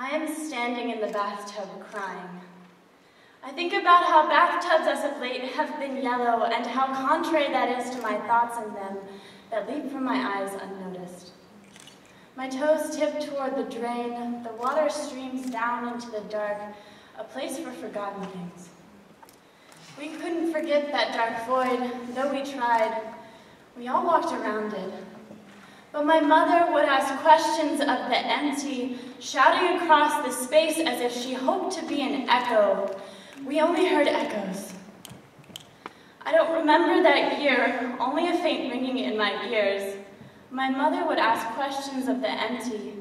I am standing in the bathtub crying. I think about how bathtubs as of late have been yellow and how contrary that is to my thoughts in them that leap from my eyes unnoticed. My toes tip toward the drain, the water streams down into the dark, a place for forgotten things. We couldn't forget that dark void, though we tried. We all walked around it. But my mother would ask questions of the empty, shouting across the space as if she hoped to be an echo. We only heard echoes. I don't remember that year, only a faint ringing in my ears. My mother would ask questions of the empty,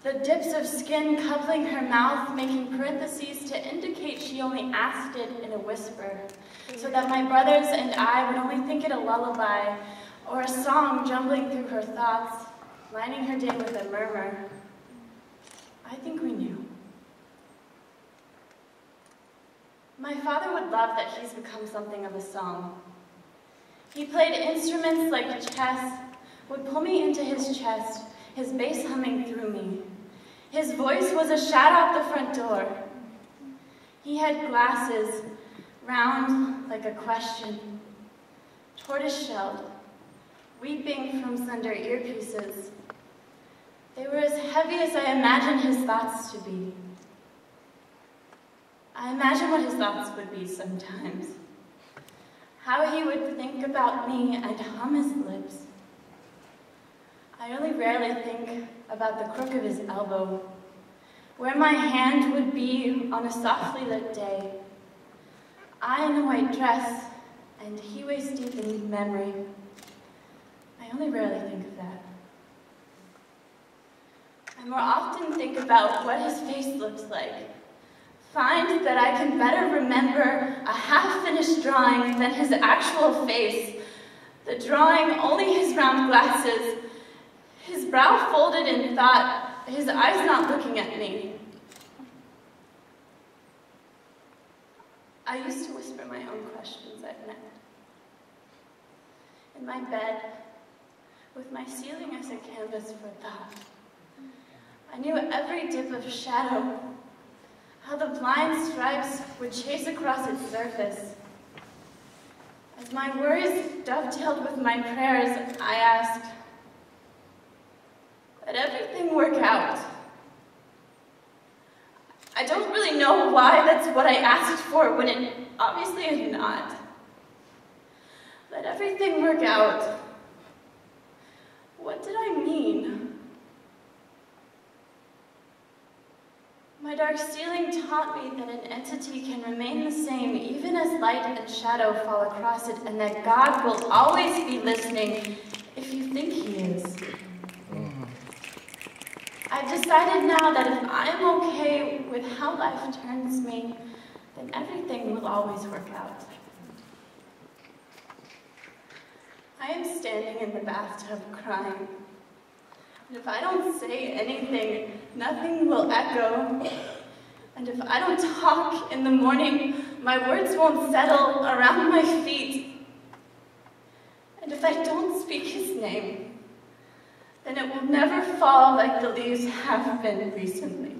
the dips of skin coupling her mouth, making parentheses to indicate she only asked it in a whisper, so that my brothers and I would only think it a lullaby or a song jumbling through her thoughts, lining her day with a murmur. I think we knew. My father would love that he's become something of a song. He played instruments like chess, would pull me into his chest, his bass humming through me. His voice was a shout out the front door. He had glasses, round like a question, tortoise-shelled, weeping from sunder earpieces. They were as heavy as I imagined his thoughts to be. I imagine what his thoughts would be sometimes. How he would think about me and hum his lips. I only rarely think about the crook of his elbow, where my hand would be on a softly lit day. I in a white dress, and he waist deep in memory. I only rarely think of that. I more often think about what his face looks like. Find that I can better remember a half-finished drawing than his actual face. The drawing, only his round glasses, his brow folded in thought, his eyes not looking at me. I used to whisper my own questions at night. In my bed, with my ceiling as a canvas for thought, I knew every dip of shadow, how the blind stripes would chase across its surface. As my worries dovetailed with my prayers, I asked, let everything work out. I don't really know why that's what I asked for when it obviously is not. Let everything work out. What did I mean? My dark ceiling taught me that an entity can remain the same even as light and shadow fall across it, and that God will always be listening if you think he is. I've decided now that if I'm okay with how life turns me, then everything will always work out. I am standing in the bathtub crying. And if I don't say anything, nothing will echo. And if I don't talk in the morning, my words won't settle around my feet. And if I don't speak his name, then it will never fall like the leaves have been recently.